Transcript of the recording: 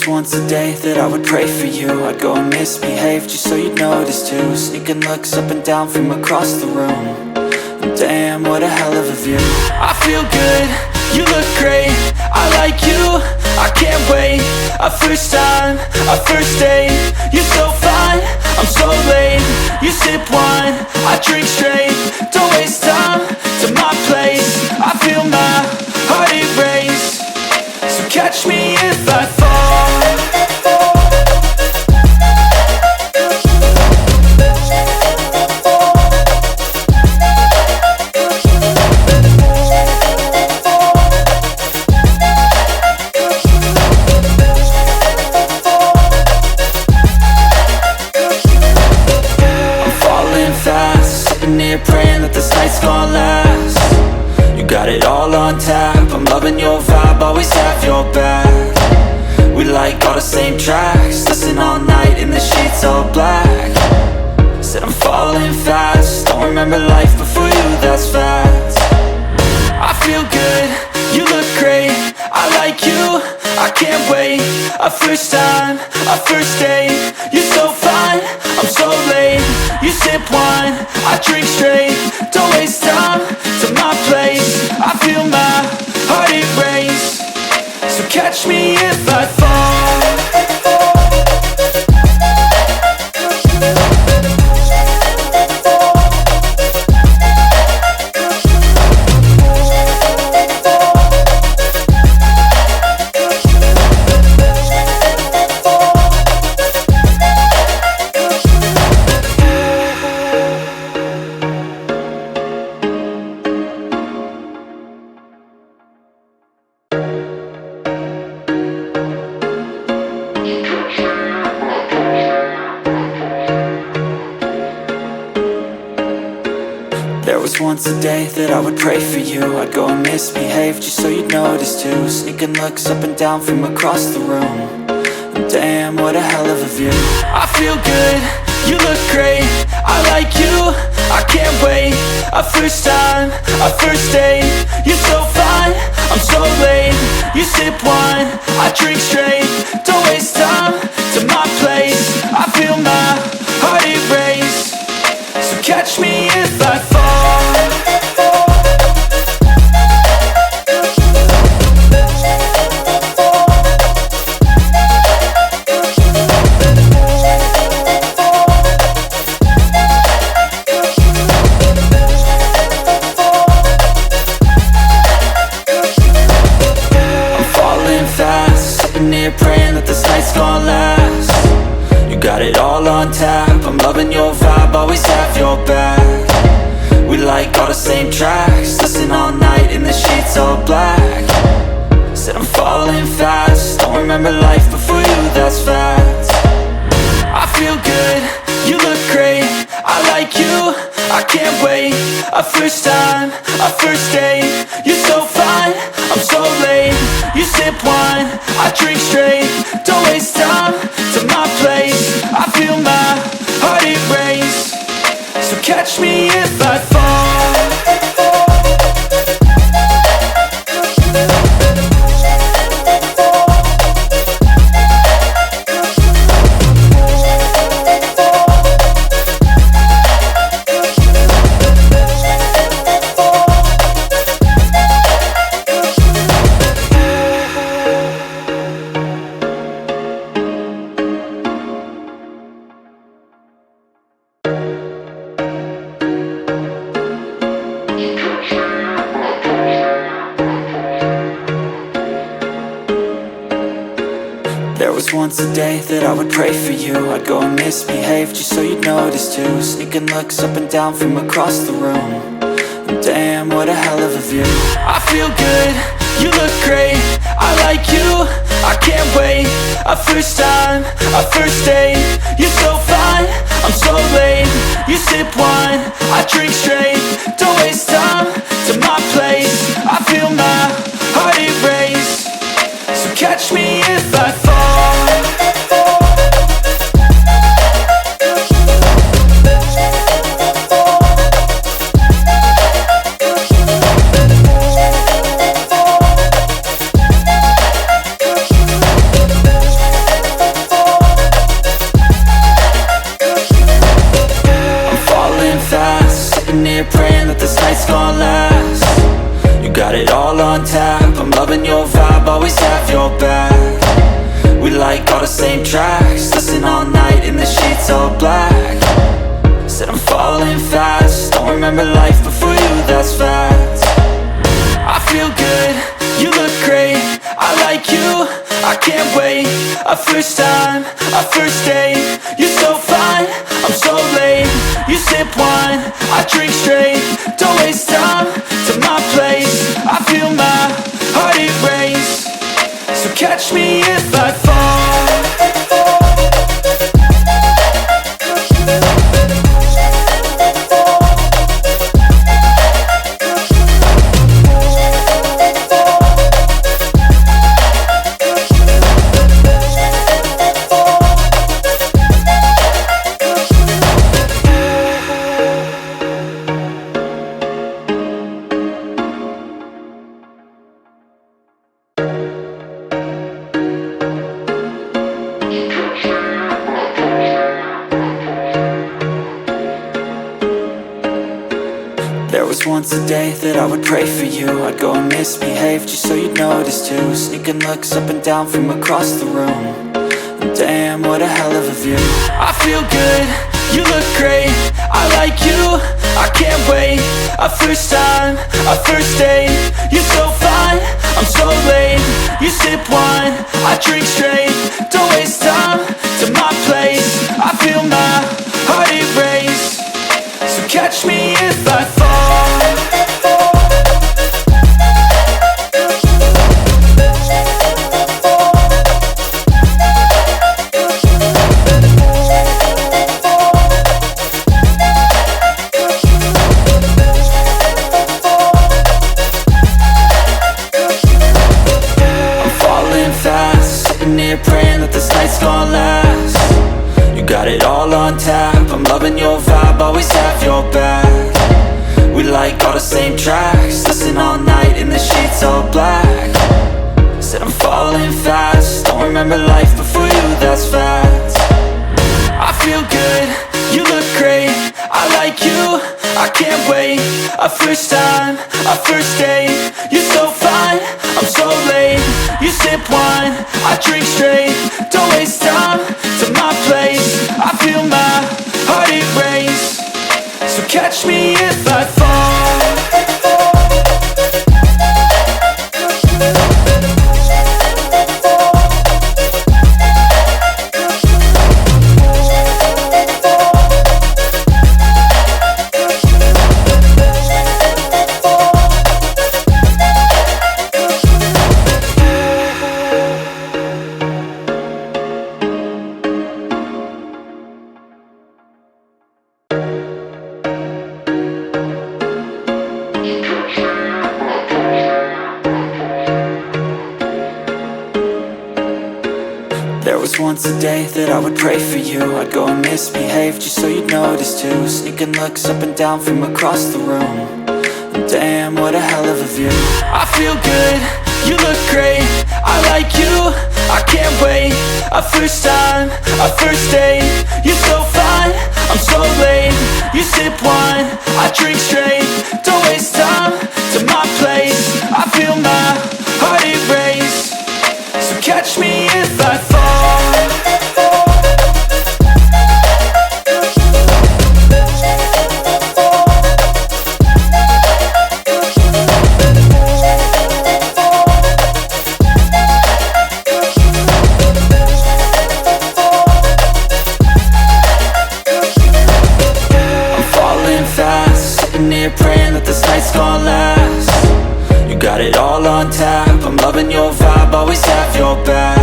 was once a day that I would pray for you. I'd go and misbehave just so you'd notice too. Sneaking looks up and down from across the room. And damn, what a hell of a view. I feel good, you look great, I like you, I can't wait. A first time, a first date, you're so fine, I'm so late. You sip wine, I drink straight, don't waste time to my place. I feel my heart erase, so catch me if I fall. Praying that this night's gonna last. You got it all on tap, I'm loving your vibe, always have your back. We like all the same tracks, listen all night in the sheets all black. Said I'm falling fast, don't remember life before you, that's fact. I feel good, you look great, I like you, I can't wait. A first time, a first date, you're so fine, I'm so late. You sip wine, I drink straight, don't waste time to my place. I feel my heart erase, so catch me if I fall. There was once a day that I would pray for you. I'd go and misbehave just so you'd notice too. Sneaking looks up and down from across the room. And damn, what a hell of a view. I feel good, you look great, I like you, I can't wait. A first time, a first date, you're so fine, I'm so late. You sip wine, I drink straight, don't waste time to my place. I feel my heart erase, so catch me if I fall. Praying that this night's gonna last. You got it all on tap, I'm loving your vibe, always have your back. We like all the same tracks, listen all night in the sheets all black. Said I'm falling fast, don't remember life before you, that's fact. I feel good, you look great, I like you, I can't wait. A first time, a first date, you're so fine, I'm so late. You sip wine, I drink straight, don't waste time to my place. I feel my heart erase, so catch me if I fall. There was once a day that I would pray for you. I'd go and misbehave just so you'd notice too. Sneaking looks up and down from across the room. And damn, what a hell of a view. I feel good, you look great, I like you, I can't wait. A first time, a first date, you're so fine, I'm so late. You sip wine, I drink straight, don't waste time to my place. I feel my heart erase, so catch me if I fall. sitting here praying that this night's gonna last. You got it all on tap, I'm loving your vibe, always have your back. We like all the same tracks, listen all night in the sheets all black. Said I'm falling fast, don't remember life before you, that's fact. I feel good, you look great, I like you, I can't wait. A first time, a first date, you're so fine, I'm so late. You sip wine, I drink straight, don't waste time to my place. I feel my heart erase, so catch me if I fall. There was once a day that I would pray for you. I'd go and misbehave just so you'd notice too. Sneaking looks up and down from across the room, and damn, what a hell of a view. I feel good, you look great, I like you, I can't wait. A first time, a first date, you're so fine, I'm so late. You sip wine, I drink straight, don't waste time to my place. I feel my heart erase, so catch me if I fall. Praying that this night's gonna last. You got it all on tap, I'm loving your vibe, always have your back. We like all the same tracks, listen all night in the sheets all black. Said I'm falling fast, don't remember life before you, that's fact. I feel good, you look great, I like you, I can't wait. A first time, a first date, you're so fine, I'm so late. You sip wine, I drink straight, don't waste time to my place. I feel my heart erase, so catch me if I fall. There was once a day that I would pray for you. I'd go and misbehave just so you'd notice too. Sneaking looks up and down from across the room, and damn, what a hell of a view. I feel good, you look great, I like you, I can't wait. A first time, a first date, you're so fine, I'm so late. You sip wine, I drink straight, don't waste time to my place. I feel my heart erase, so catch me if I fall. Praying that this night's gonna last. You got it all on tap, I'm loving your vibe, always have your back.